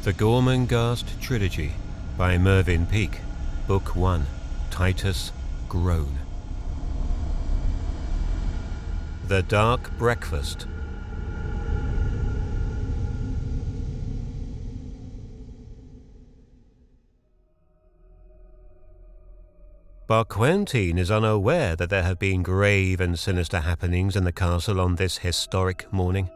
The Gormenghast Trilogy by Mervyn Peake, Book 1, Titus Groan. The Dark Breakfast. Barquentine is unaware that there have been grave and sinister happenings in the castle on this historic morning.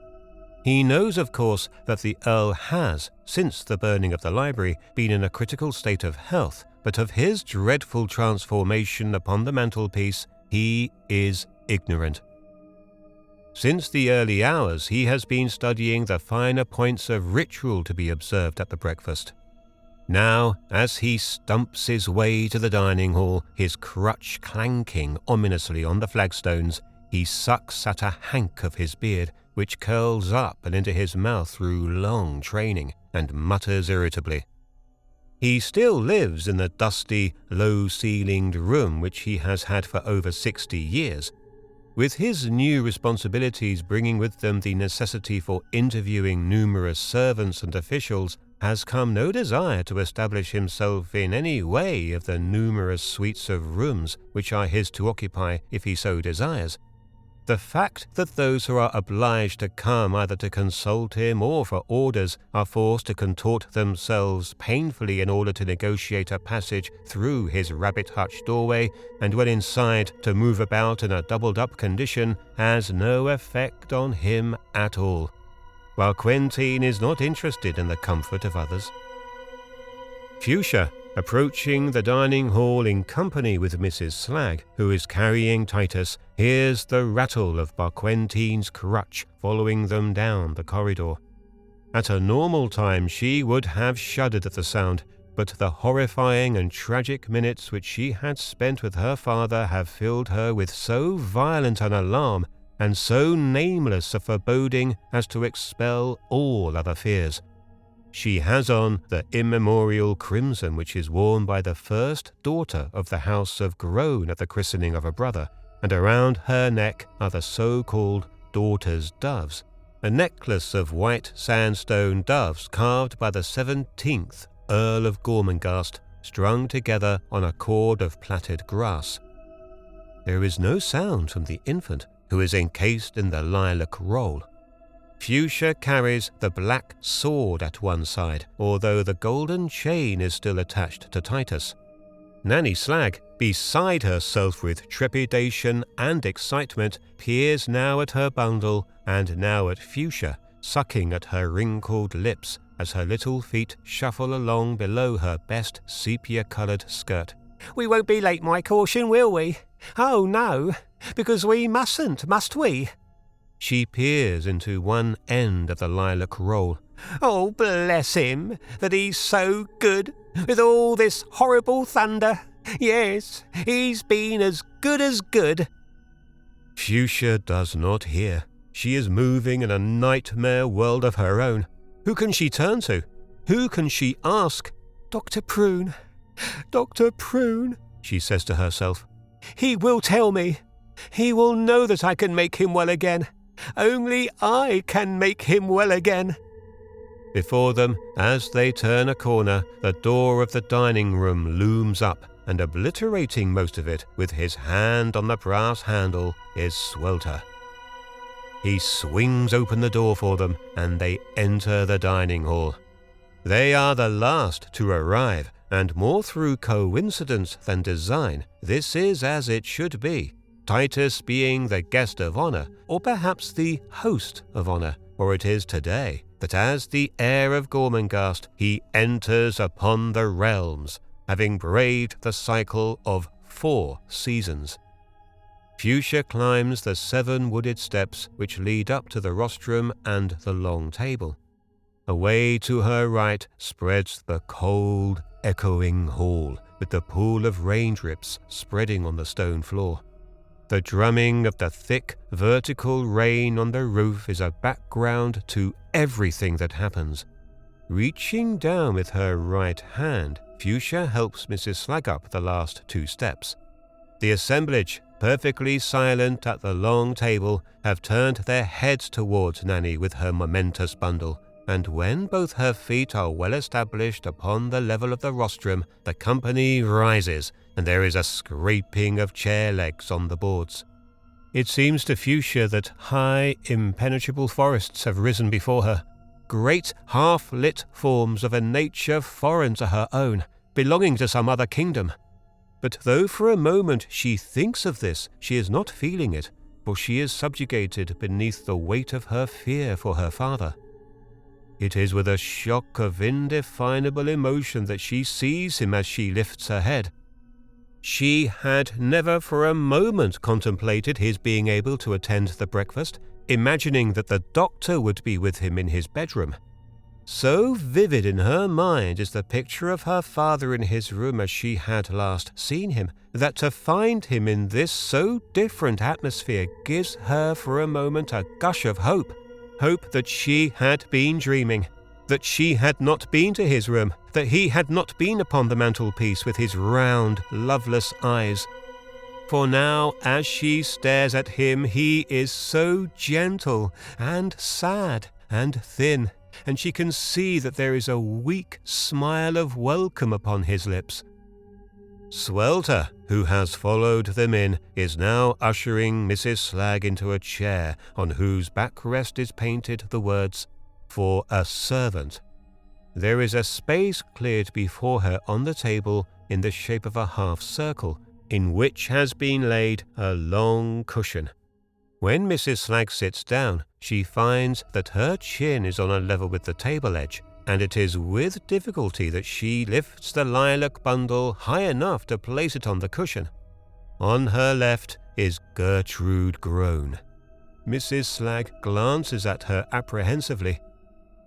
He knows, of course, that the Earl has, since the burning of the library, been in a critical state of health, but of his dreadful transformation upon the mantelpiece he is ignorant. Since the early hours he has been studying the finer points of ritual to be observed at the breakfast. Now, as he stumps his way to the dining hall, his crutch clanking ominously on the flagstones, he sucks at a hank of his beard, which curls up and into his mouth through long training, and mutters irritably. He still lives in the dusty, low-ceilinged room which he has had for over 60 years, with his new responsibilities bringing with them the necessity for interviewing numerous servants and officials. Has come no desire to establish himself in any way of the numerous suites of rooms which are his to occupy if he so desires. The fact that those who are obliged to come either to consult him or for orders are forced to contort themselves painfully in order to negotiate a passage through his rabbit-hutch doorway, and when inside to move about in a doubled-up condition, has no effect on him at all. Barquentine is not interested in the comfort of others. Fuchsia, approaching the dining hall in company with Mrs. Slag, who is carrying Titus, hears the rattle of Barquentine's crutch following them down the corridor. At a normal time she would have shuddered at the sound, but the horrifying and tragic minutes which she had spent with her father have filled her with so violent an alarm and so nameless a foreboding as to expel all other fears. She has on the immemorial crimson which is worn by the first daughter of the house of Groan at the christening of a brother, and around her neck are the so-called daughter's doves, a necklace of white sandstone doves carved by the 17th Earl of Gormenghast, strung together on a cord of plaited grass. There is no sound from the infant, who is encased in the lilac roll. Fuchsia carries the black sword at one side, although the golden chain is still attached to Titus. Nanny Slag, beside herself with trepidation and excitement, peers now at her bundle and now at Fuchsia, sucking at her wrinkled lips as her little feet shuffle along below her best sepia-coloured skirt. "We won't be late, my caution, will we? Oh, no, because we mustn't, must we?" She peers into one end of the lilac roll. "Oh, bless him, that he's so good, with all this horrible thunder. Yes, he's been as good as good." Fuchsia does not hear. She is moving in a nightmare world of her own. Who can she turn to? Who can she ask? Dr. Prune, she says to herself. "He will tell me. He will know that I can make him well again. Only I can make him well again." Before them, as they turn a corner, the door of the dining room looms up, and obliterating most of it with his hand on the brass handle is Swelter. He swings open the door for them, and they enter the dining hall. They are the last to arrive, and more through coincidence than design, this is as it should be, Titus being the guest of honour, or perhaps the host of honour, for it is today that as the heir of Gormenghast he enters upon the realms, having braved the cycle of 4 seasons. Fuchsia climbs the 7 wooded steps which lead up to the rostrum and the long table. Away to her right spreads the cold, echoing hall, with the pool of raindrips spreading on the stone floor. The drumming of the thick, vertical rain on the roof is a background to everything that happens. Reaching down with her right hand, Fuchsia helps Mrs. Slag up the last 2 steps. The assemblage, perfectly silent at the long table, have turned their heads towards Nanny with her momentous bundle, and when both her feet are well established upon the level of the rostrum, the company rises, and there is a scraping of chair legs on the boards. It seems to Fuchsia that high, impenetrable forests have risen before her, great half-lit forms of a nature foreign to her own, belonging to some other kingdom. But though for a moment she thinks of this, she is not feeling it, for she is subjugated beneath the weight of her fear for her father. It is with a shock of indefinable emotion that she sees him as she lifts her head. She had never for a moment contemplated his being able to attend the breakfast, imagining that the doctor would be with him in his bedroom. So vivid in her mind is the picture of her father in his room as she had last seen him, that to find him in this so different atmosphere gives her for a moment a gush of hope. Hope that she had been dreaming, that she had not been to his room, that he had not been upon the mantelpiece with his round, loveless eyes. For now, as she stares at him, he is so gentle and sad and thin, and she can see that there is a weak smile of welcome upon his lips. Swelter, who has followed them in, is now ushering Mrs. Slagg into a chair on whose backrest is painted the words, "For a servant." There is a space cleared before her on the table in the shape of a half circle, in which has been laid a long cushion. When Mrs. Slagg sits down, she finds that her chin is on a level with the table edge, and it is with difficulty that she lifts the lilac bundle high enough to place it on the cushion. On her left is Gertrude Groan. Mrs. Slagg glances at her apprehensively.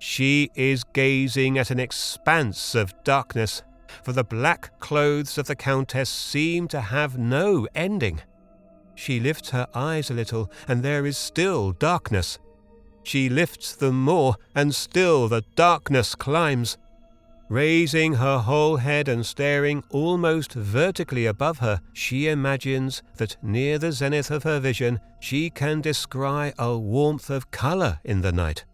She is gazing at an expanse of darkness, for the black clothes of the Countess seem to have no ending. She lifts her eyes a little, and there is still darkness. She lifts them more, and still the darkness climbs. Raising her whole head and staring almost vertically above her, she imagines that near the zenith of her vision she can descry a warmth of colour in the night.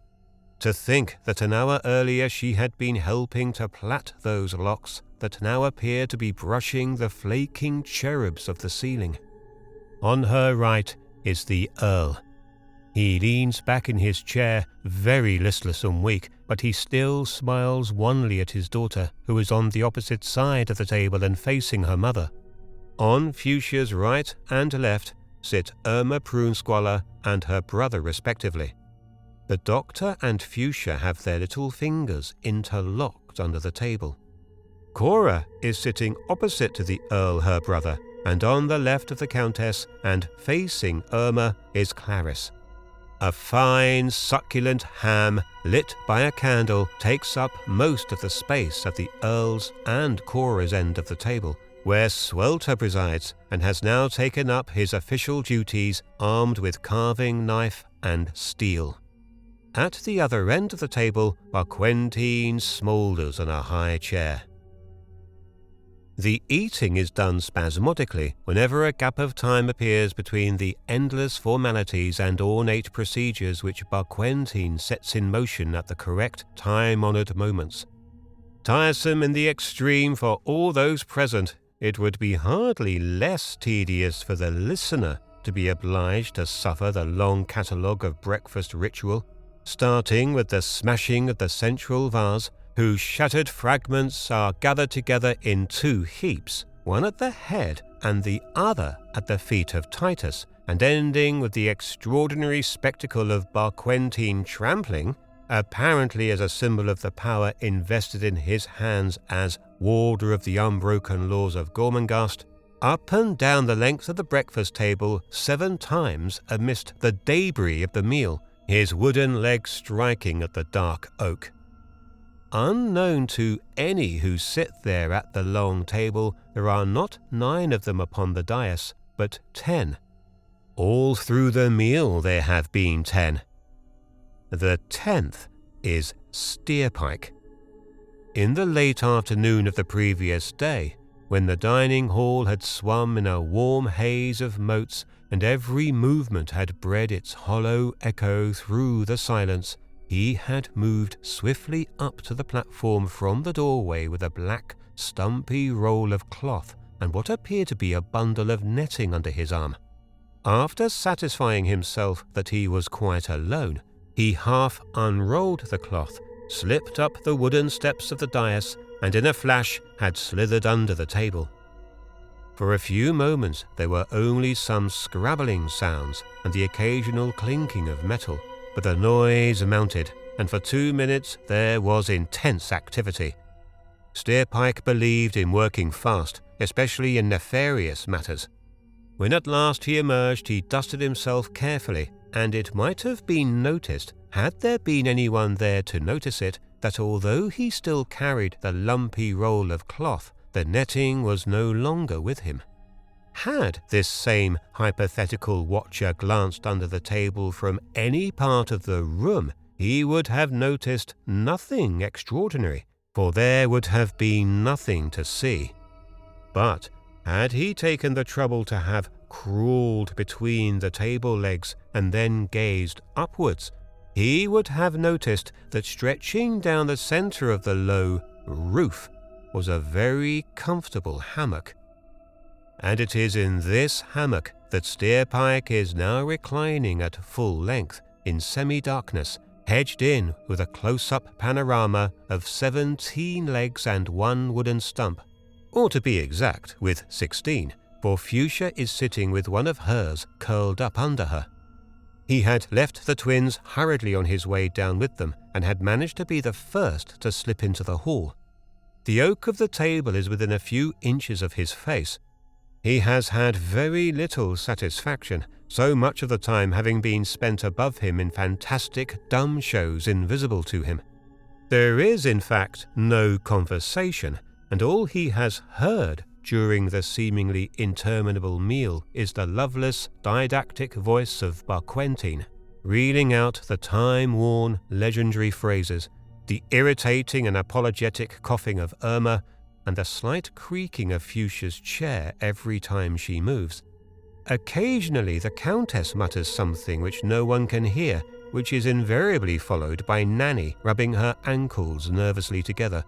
To think that an hour earlier she had been helping to plait those locks that now appear to be brushing the flaking cherubs of the ceiling. On her right is the Earl. He leans back in his chair, very listless and weak, but he still smiles wanly at his daughter, who is on the opposite side of the table and facing her mother. On Fuchsia's right and left sit Irma Prunesqualler and her brother respectively. The doctor and Fuchsia have their little fingers interlocked under the table. Cora is sitting opposite to the Earl, her brother, and on the left of the Countess and facing Irma is Clarice. A fine, succulent ham, lit by a candle, takes up most of the space at the Earl's and Cora's end of the table, where Swelter presides and has now taken up his official duties armed with carving knife and steel. At the other end of the table, Barquentine smoulders on a high chair. The eating is done spasmodically whenever a gap of time appears between the endless formalities and ornate procedures which Barquentine sets in motion at the correct time-honoured moments. Tiresome in the extreme for all those present, it would be hardly less tedious for the listener to be obliged to suffer the long catalogue of breakfast ritual, starting with the smashing of the central vase, whose shattered fragments are gathered together in two heaps, one at the head and the other at the feet of Titus, and ending with the extraordinary spectacle of Barquentine trampling, apparently as a symbol of the power invested in his hands as warder of the unbroken laws of Gormenghast, up and down the length of the breakfast table 7 times amidst the debris of the meal, his wooden legs striking at the dark oak. Unknown to any who sit there at the long table, there are not 9 of them upon the dais, but 10. All through the meal there have been 10. The 10th is Steerpike. In the late afternoon of the previous day, when the dining hall had swum in a warm haze of motes and every movement had bred its hollow echo through the silence, He had moved swiftly up to the platform from the doorway with a black, stumpy roll of cloth and what appeared to be a bundle of netting under his arm. After satisfying himself that he was quite alone, he half unrolled the cloth, slipped up the wooden steps of the dais, and in a flash had slithered under the table. For a few moments there were only some scrabbling sounds and the occasional clinking of metal, but the noise mounted, and for 2 minutes there was intense activity. Steerpike believed in working fast, especially in nefarious matters. When at last he emerged, he dusted himself carefully, and it might have been noticed, had there been anyone there to notice it, that although he still carried the lumpy roll of cloth, the netting was no longer with him. Had this same hypothetical watcher glanced under the table from any part of the room, he would have noticed nothing extraordinary, for there would have been nothing to see. But had he taken the trouble to have crawled between the table legs and then gazed upwards, he would have noticed that stretching down the center of the low roof was a very comfortable hammock. And it is in this hammock that Steerpike is now reclining at full length in semi-darkness, hedged in with a close-up panorama of 17 legs and 1 wooden stump, or to be exact, with 16, for Fuchsia is sitting with one of hers curled up under her. He had left the twins hurriedly on his way down with them and had managed to be the first to slip into the hall. The oak of the table is within a few inches of his face. He has had very little satisfaction, so much of the time having been spent above him in fantastic dumb shows invisible to him. There is, in fact, no conversation, and all he has heard during the seemingly interminable meal is the loveless, didactic voice of Barquentine, reeling out the time-worn, legendary phrases, the irritating and apologetic coughing of Irma, and the slight creaking of Fuchsia's chair every time she moves. Occasionally the Countess mutters something which no one can hear, which is invariably followed by Nanny rubbing her ankles nervously together.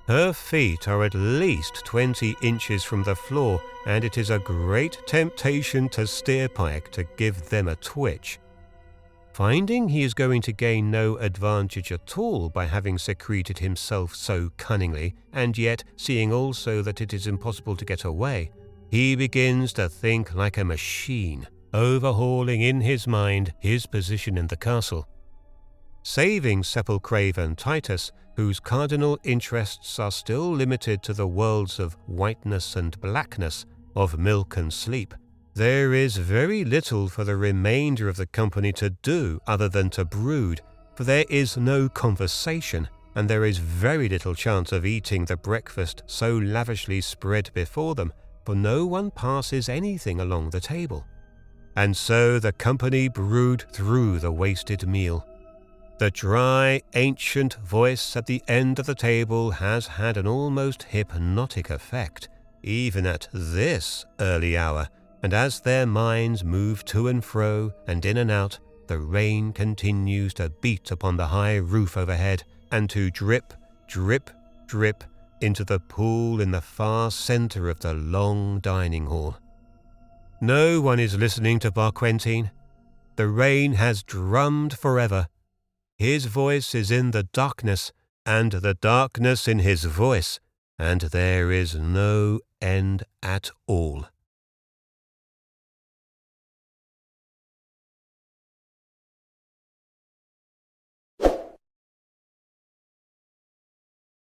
Her feet are at least 20 inches from the floor, and it is a great temptation to Steerpike to give them a twitch. Finding he is going to gain no advantage at all by having secreted himself so cunningly, and yet seeing also that it is impossible to get away, he begins to think like a machine, overhauling in his mind his position in the castle. Saving Sepulcrave and Titus, whose cardinal interests are still limited to the worlds of whiteness and blackness, of milk and sleep, there is very little for the remainder of the company to do other than to brood, for there is no conversation, and there is very little chance of eating the breakfast so lavishly spread before them, for no one passes anything along the table. And so the company brood through the wasted meal. The dry, ancient voice at the end of the table has had an almost hypnotic effect, even at this early hour, and as their minds move to and fro and in and out, the rain continues to beat upon the high roof overhead and to drip, drip, drip into the pool in the far center of the long dining hall. No one is listening to Barquentine. The rain has drummed forever. His voice is in the darkness, and the darkness in his voice, and there is no end at all.